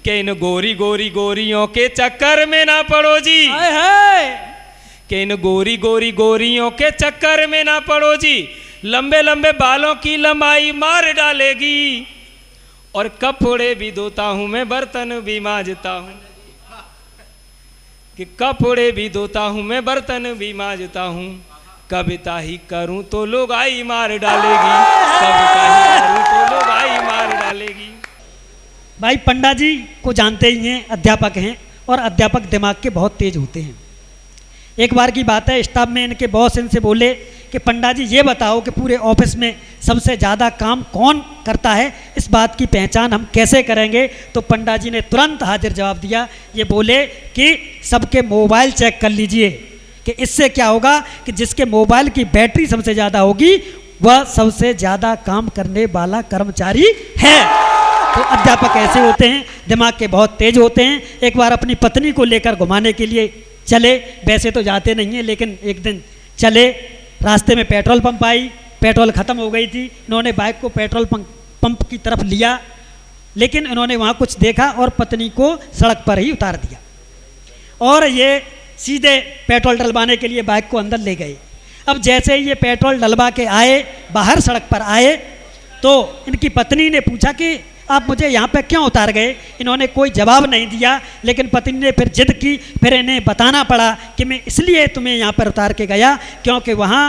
कि इन गोरी गोरी गोरियों के चक्कर में ना पड़ो जी, हाय हाय। कि इन गोरी गोरी गोरियों के चक्कर में ना पड़ो जी, लंबे लंबे बालों की लंबाई मार डालेगी। और कपड़े भी धोता हूं मैं, बर्तन भी मांजता हूं, कि कपड़े भी धोता हूं मैं, बर्तन भी मांजता हूं। कविता ही करूं तो लोग आई मार डालेगी, कविता ही करूं तो लोग आई मार डालेगी। भाई पंडा जी को जानते ही हैं, अध्यापक हैं और अध्यापक दिमाग के बहुत तेज होते हैं। एक बार की बात है, स्टाफ में इनके बॉस इनसे बोले कि पंडा जी ये बताओ कि पूरे ऑफिस में सबसे ज़्यादा काम कौन करता है, इस बात की पहचान हम कैसे करेंगे। तो पंडा जी ने तुरंत हाजिर जवाब दिया, ये बोले कि सबके मोबाइल चेक कर लीजिए, कि इससे क्या होगा कि जिसके मोबाइल की बैटरी सबसे ज़्यादा होगी वह सबसे ज़्यादा काम करने वाला कर्मचारी है। तो अध्यापक ऐसे होते हैं, दिमाग के बहुत तेज होते हैं। एक बार अपनी पत्नी को लेकर घुमाने के लिए चले, वैसे तो जाते नहीं हैं लेकिन एक दिन चले, रास्ते में पेट्रोल पंप आई, पेट्रोल ख़त्म हो गई थी। इन्होंने बाइक को पेट्रोल पंप की तरफ लिया, लेकिन इन्होंने वहाँ कुछ देखा और पत्नी को सड़क पर ही उतार दिया और ये सीधे पेट्रोल डलवाने के लिए बाइक को अंदर ले गए। अब जैसे ही ये पेट्रोल डलवा के आए, बाहर सड़क पर आए, तो इनकी पत्नी ने पूछा कि आप मुझे यहाँ पे क्यों उतार गए। इन्होंने कोई जवाब नहीं दिया, लेकिन पत्नी ने फिर जिद की, फिर इन्हें बताना पड़ा कि मैं इसलिए तुम्हें यहाँ पर उतार के गया क्योंकि वहाँ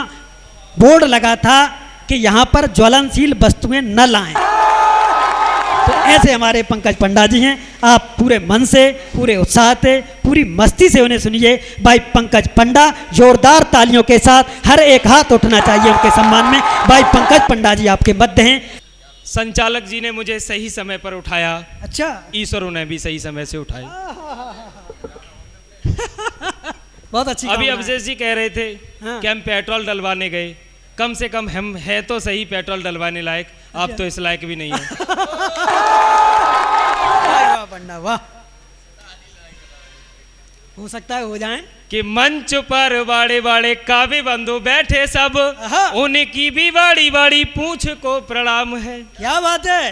बोर्ड लगा था कि यहाँ पर ज्वलनशील वस्तुएं न लाएं। तो ऐसे हमारे पंकज पंडा जी हैं। आप पूरे मन से, पूरे उत्साह से, पूरी मस्ती से उन्हें सुनिए। भाई पंकज पंडा, जोरदार तालियों के साथ हर एक हाथ उठना चाहिए उनके सम्मान में। भाई पंकज पंडा जी आपके मध्य हैं। संचालक जी ने मुझे सही समय पर उठाया, अच्छा, ईश्वर ने भी सही समय से उठाई। बहुत अच्छी। अभी अभिषेक जी कह रहे थे हाँ। कि हम पेट्रोल डलवाने गए, कम से कम हम है तो सही पेट्रोल डलवाने लायक, आप तो इस लायक भी नहीं है। वाह पंडा वाह, हो सकता है हो जाएं। कि मंच पर बड़े बड़े काव्य बंधु बैठे सब, हाँ। उनकी भी बड़ी बड़ी पूंछ को प्रणाम है। क्या बात है।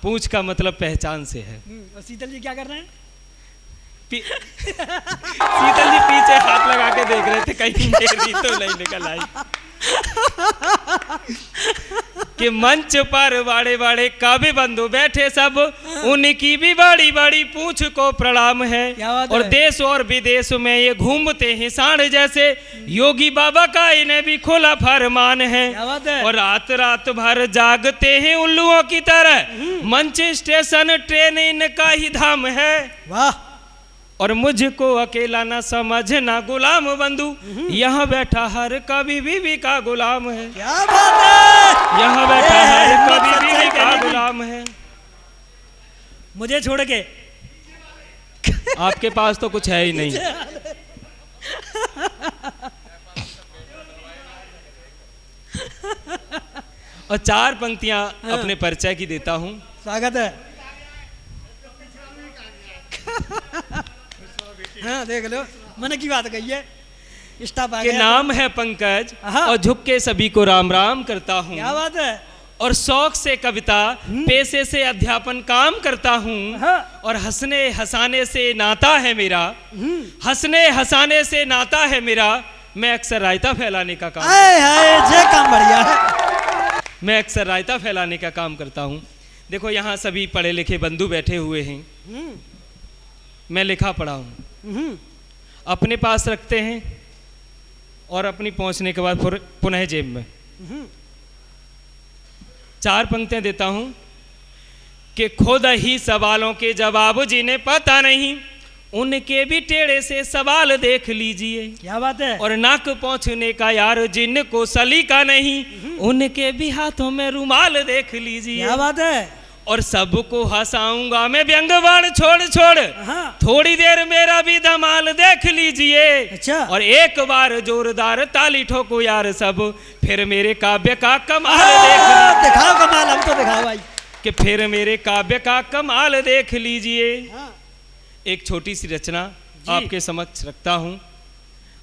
पूंछ का मतलब पहचान से है। और शीतल जी क्या कर रहे हैं। शीतल जी पीछे हाथ लगा के देख रहे थे कहीं मेरी तो नहीं निकल आई। कि मंच पर बड़े बड़े काव्य बंधु बैठे सब, उनकी भी बड़ी बड़ी पूंछ को प्रणाम है। और देश और विदेश में ये घूमते हैं सांड जैसे, योगी बाबा का इन्हें भी खुला फरमान है। और रात रात भर जागते हैं उल्लुओं की तरह, मंच स्टेशन ट्रेन इनका ही धाम है। वाह। और मुझको अकेला ना समझना गुलाम बंधु, यहाँ बैठा हर कभी बीवी का गुलाम है। क्या बात है। यहाँ बैठा हर कभी बीवी का गुलाम है। मुझे छोड़ के आपके पास तो कुछ है ही नहीं। और चार पंक्तियां अपने परिचय की देता हूँ। स्वागत है। हाँ देख लो, मन की बात कही है। स्टाफ आ के गया। नाम है पंकज हाँ। और झुक के सभी को राम राम करता हूँ। क्या बात है। और शौक से कविता, पेशे से अध्यापन काम करता हूँ। हाँ। और हंसने हंसाने से नाता है मेरा, हंसने हंसाने से नाता है मेरा। मैं अक्सर रायता फैलाने का काम जे काम बढ़िया है। मैं अक्सर रायता फैलाने का काम करता हूँ। देखो यहाँ सभी पढ़े लिखे बंधु बैठे हुए हैं, मैं लिखा पढ़ा हूँ, अपने पास रखते हैं और अपनी पहुंचने के बाद पुनः जेब में। चार पंक्तियां देता हूं कि खुद ही सवालों के जवाब जिन्हें पता नहीं, उनके भी टेढ़े से सवाल देख लीजिए। क्या बात है। और नाक पहुंचने का यार जिनको सलीका नहीं, उनके भी हाथों में रुमाल देख लीजिए। क्या बात है। और सबको हंसाऊंगा मैं व्यंग्यवाण छोड़ छोड़, थोड़ी देर मेरा भी धमाल देख लीजिए। अच्छा। और एक बार जोरदार ताली ठोको यार सब, फिर मेरे काव्य का कमाल देख लीजिए। दिखाओ कमाल, हम तो दिखाओ भाई। कि फिर मेरे काव्य का कमाल देख लीजिए। एक छोटी सी रचना आपके समक्ष रखता हूं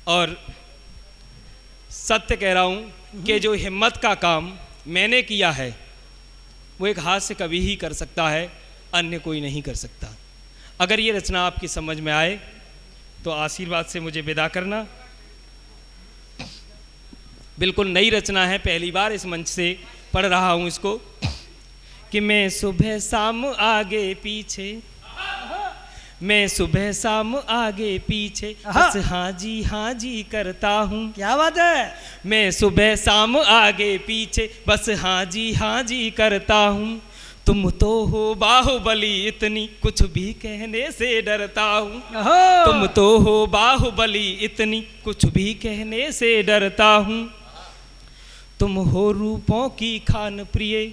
और सत्य कह रहा हूं कि जो हिम्मत का काम मैंने किया है वो एक हास्य कवि ही कर सकता है। अन्य कोई नहीं कर सकता। अगर ये रचना आपकी समझ में आए तो आशीर्वाद से मुझे विदा करना। बिल्कुल नई रचना है, पहली बार इस मंच से पढ़ रहा हूँ इसको। कि मैं सुबह शाम आगे पीछे, मैं सुबह शाम आगे पीछे बस हाँ जी करता हूँ। क्या बात है। मैं सुबह शाम आगे पीछे बस हाँ जी करता हूँ। तुम तो हो बाहुबली इतनी कुछ भी कहने से डरता हूँ। तुम तो हो बाहुबली इतनी कुछ भी कहने से डरता हूँ। तुम हो रूपों की खान प्रिय,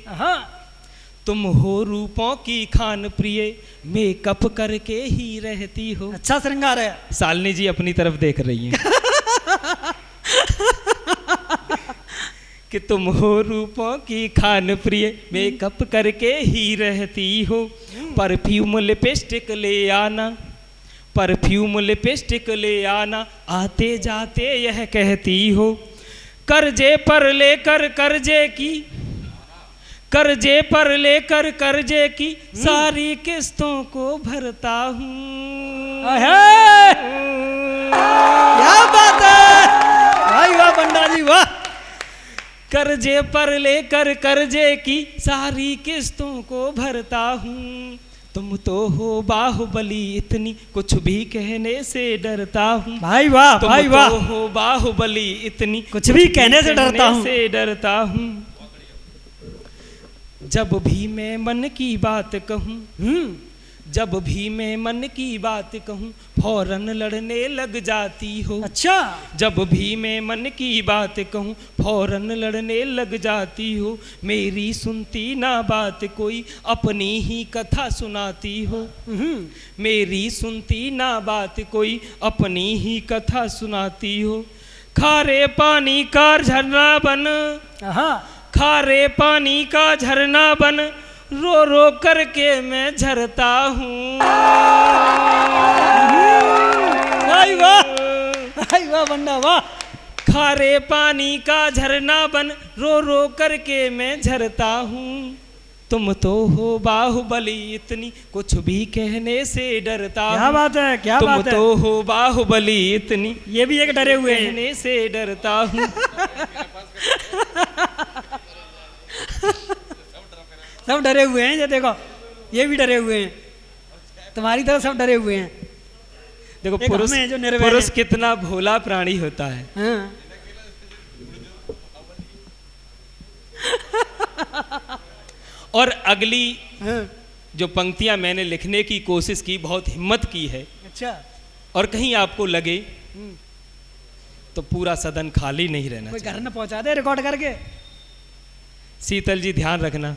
तुम हो रूपों की खान प्रिय, मेकअप करके ही रहती हो। अच्छा श्रृंगार है। शालिनी जी अपनी तरफ देख रही हैं। कि तुम हो रूपों की खान प्रिय, मेकअप करके ही रहती हो। परफ्यूम लिपस्टिक ले आना, परफ्यूम लिपस्टिक ले आना, आते जाते यह कहती हो। कर्जे पर लेकर कर्जे की, कर्जे पर लेकर कर्जे की सारी किस्तों को भरता हूँ। क्या बात है भाई, वाह पंडा जी वाह। कर्जे पर लेकर कर्जे की सारी किस्तों को भरता हूँ। तुम तो हो बाहुबली इतनी कुछ भी कहने से डरता हूँ। भाई वाह, भाई वाह। तुम तो हो बाहुबली इतनी कुछ भी कहने से डरता हूँ। जब भी मैं मन की बात कहूँ, जब भी मैं मन की बात कहूँ, फौरन लड़ने लग जाती हो। अच्छा। जब भी मैं मन की बात कहूँ, फौरन लड़ने लग जाती हो। मेरी सुनती ना बात कोई, अपनी ही कथा सुनाती हो। मेरी सुनती ना बात कोई, अपनी ही कथा सुनाती हो। खारे पानी का झरना बन, खारे पानी का झरना बन, रो रो करके मैं झरता हूँ। भाई वाह, भाई वाह बंदा वाह। खारे पानी का झरना बन, रो रो करके मैं झरता हूँ। तुम तो हो बाहुबली इतनी कुछ भी कहने से डरता हूँ। क्या बात है, क्या बात है। तुम तो हो बाहुबली इतनी, ये भी एक डरे हुए कहने से डरता हूँ। सब डरे हुए हैं, ये देखो ये भी डरे हुए हैं, तुम्हारी तरह सब डरे हुए हैं। देखो पुरुष कितना भोला प्राणी होता है। हाँ। और अगली जो पंक्तियां मैंने लिखने की कोशिश की, बहुत हिम्मत की है। अच्छा। और कहीं आपको लगे तो पूरा सदन खाली नहीं रहना कोई चाहिए। घर न पहुंचा दे रिकॉर्ड करके। शीतल जी ध्यान रखना।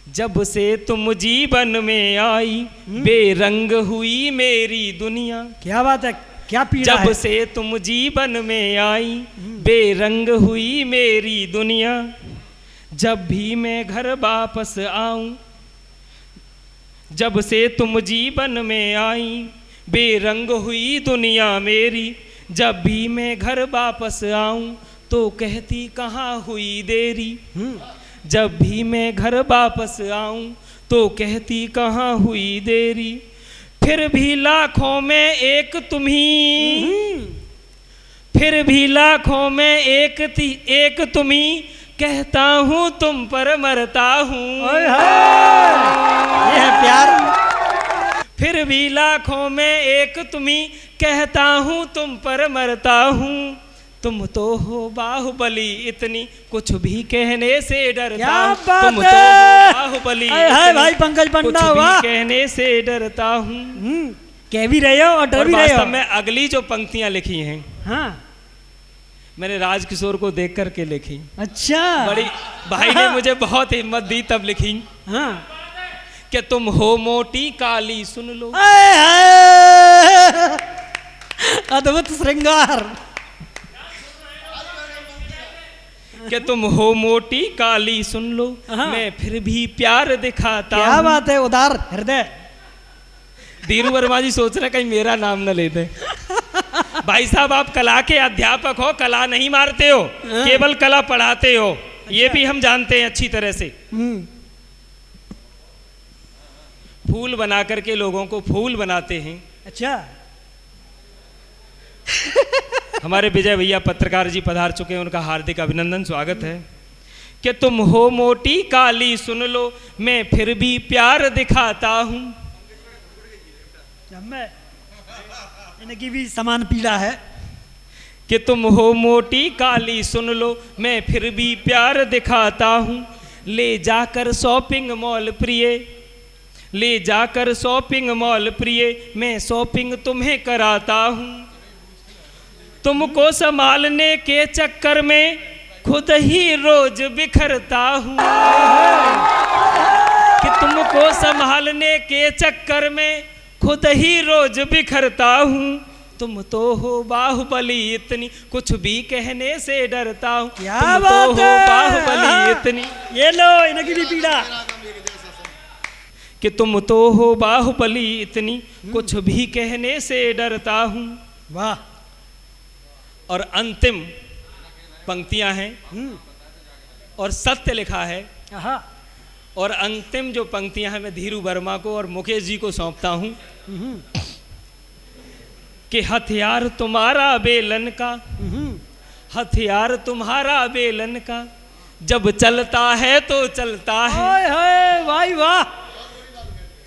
जब से तुम जीवन में आई, बेरंग हुई मेरी दुनिया। क्या बात है, क्या पीड़ा है। जब से तुम जीवन में आई, बेरंग हुई मेरी दुनिया। जब भी मैं घर वापस आऊं, जब से तुम जीवन में आई, बेरंग हुई दुनिया मेरी। जब भी मैं घर वापस आऊं तो कहती कहाँ हुई देरी। जब भी मैं घर वापस आऊं तो कहती कहाँ हुई देरी। फिर भी लाखों में एक तुम ही, फिर भी लाखों में एक तुम ही, कहता हूँ तुम पर मरता हूँ। ये है प्यार। फिर भी लाखों में एक तुम ही, कहता हूँ तुम पर मरता हूँ। तुम तो हो बाहुबली इतनी कुछ भी कहने से डरता हूँ। तुम तो हो बाहुबली भाई पंकज कुछ पंडा भी वाह। कहने से डरता हूँ। कह भी रहे हो और डर भी रहे हो। वास्तव में अगली जो पंक्तियां लिखी हैं, हाँ मैंने राजकिशोर को देख करके लिखी। अच्छा। बड़ी भाई ने मुझे बहुत हिम्मत दी तब लिखी। हाँ। कि तुम हो मोटी काली सुन लो। अद्भुत श्रृंगार। कि तुम हो मोटी काली सुन लो, मैं फिर भी प्यार दिखाता। क्या बात है, उदार हृदय। धीरू वर्मा जी सोच रहे कहीं मेरा नाम न लेते। भाई साहब आप कला के अध्यापक हो, कला नहीं मारते हो, केवल कला पढ़ाते हो, ये भी हम जानते हैं अच्छी तरह से। फूल बना करके लोगों को फूल बनाते हैं। अच्छा। हमारे विजय भैया पत्रकार जी पधार चुके हैं, उनका हार्दिक अभिनंदन, स्वागत है। कि तुम हो मोटी काली सुन लो, मैं फिर भी प्यार दिखाता हूँ। इनकी भी समान पीड़ा है। कि तुम हो मोटी काली सुन लो, मैं फिर भी प्यार दिखाता हूँ। ले जाकर शॉपिंग मॉल प्रिय, ले जाकर शॉपिंग मॉल प्रिय, मैं शॉपिंग तुम्हें कराता हूँ। तुमको संभालने के चक्कर में खुद ही रोज बिखरता हूँ। कि तुमको संभालने के चक्कर में खुद ही रोज बिखरता हूँ। तुम तो हो बाहुबली इतनी, कुछ भी कहने से डरता हूँ। क्या तुम बात तो हो है? बाहुबली इतनी। ये लो इनकी भी पीड़ा। कि तुम तो हो बाहुबली इतनी, कुछ भी कहने से डरता हूँ। वाह। और अंतिम पंक्तियां हैं और सत्य लिखा है। आहा। और अंतिम जो पंक्तियां हैं मैं धीरू वर्मा को और मुकेश जी को सौंपता हूं। कि हथियार तुम्हारा बेलन का, हथियार तुम्हारा बेलन का, जब चलता है तो चलता है। हाय हाय, वाह वाह।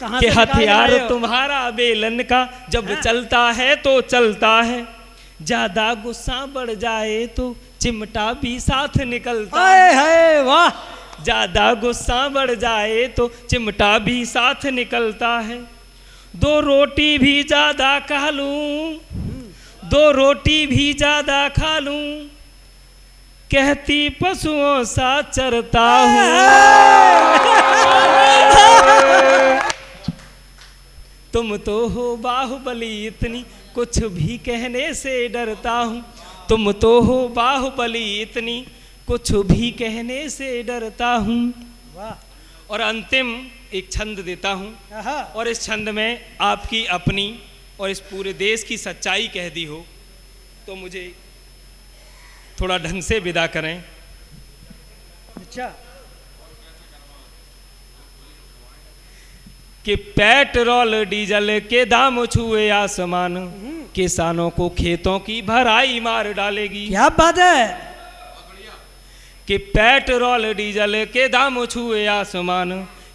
कहाँ कि से निकाल हथियार रहे हो? तुम्हारा बेलन का, जब चलता है तो चलता है। ज्यादा गुस्सा बढ़ जाए तो चिमटा भी साथ निकलता है। हाय हाय, वाह। ज्यादा गुस्सा बढ़ जाए तो चिमटा भी साथ निकलता है। दो रोटी भी ज्यादा खा लूं, दो रोटी भी ज्यादा खा लूं, कहती पशुओं सा चरता हूँ। तुम तो हो बाहुबली इतनी, कुछ भी कहने से डरता हूँ। तुम तो हो बाहुबली इतनी, कुछ भी कहने से डरता हूँ। वाह। और अंतिम एक छंद देता हूँ, आहा। और इस छंद में आपकी अपनी और इस पूरे देश की सच्चाई कह दी हो तो मुझे थोड़ा ढंग से विदा करें। अच्छा। कि पेट्रोल डीजल के दाम छुए आसमान, किसानों को खेतों की भराई मार डालेगी। क्या बात है। कि पेट्रोल डीजल के दाम छुए आसमान,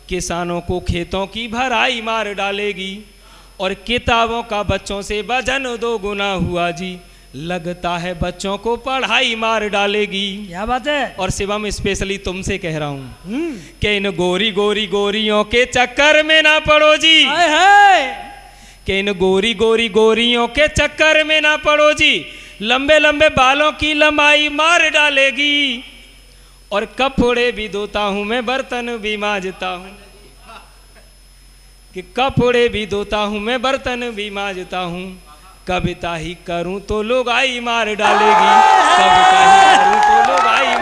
किसानों को खेतों की भराई मार डालेगी। और किताबों का बच्चों से वजन 2 गुना हुआ जी, लगता है बच्चों को पढ़ाई मार डालेगी। क्या बात है। और शिवम स्पेशली तुमसे कह रहा हूँ कि इन गोरी गोरी गोरियों के चक्कर में ना पड़ो जी। हाय हाय। कि इन गोरी गोरी गोरियों के चक्कर में ना पड़ो जी, लंबे लंबे बालों की लंबाई मार डालेगी। और कपड़े भी धोता हूँ मैं, बर्तन भी मांजता हूँ। कि कपड़े भी धोता हूँ मैं, बर्तन भी मांजता हूँ, कविता ही करूँ तो लोग आई मार डालेगी। कविता ही करूँ तो लोग आई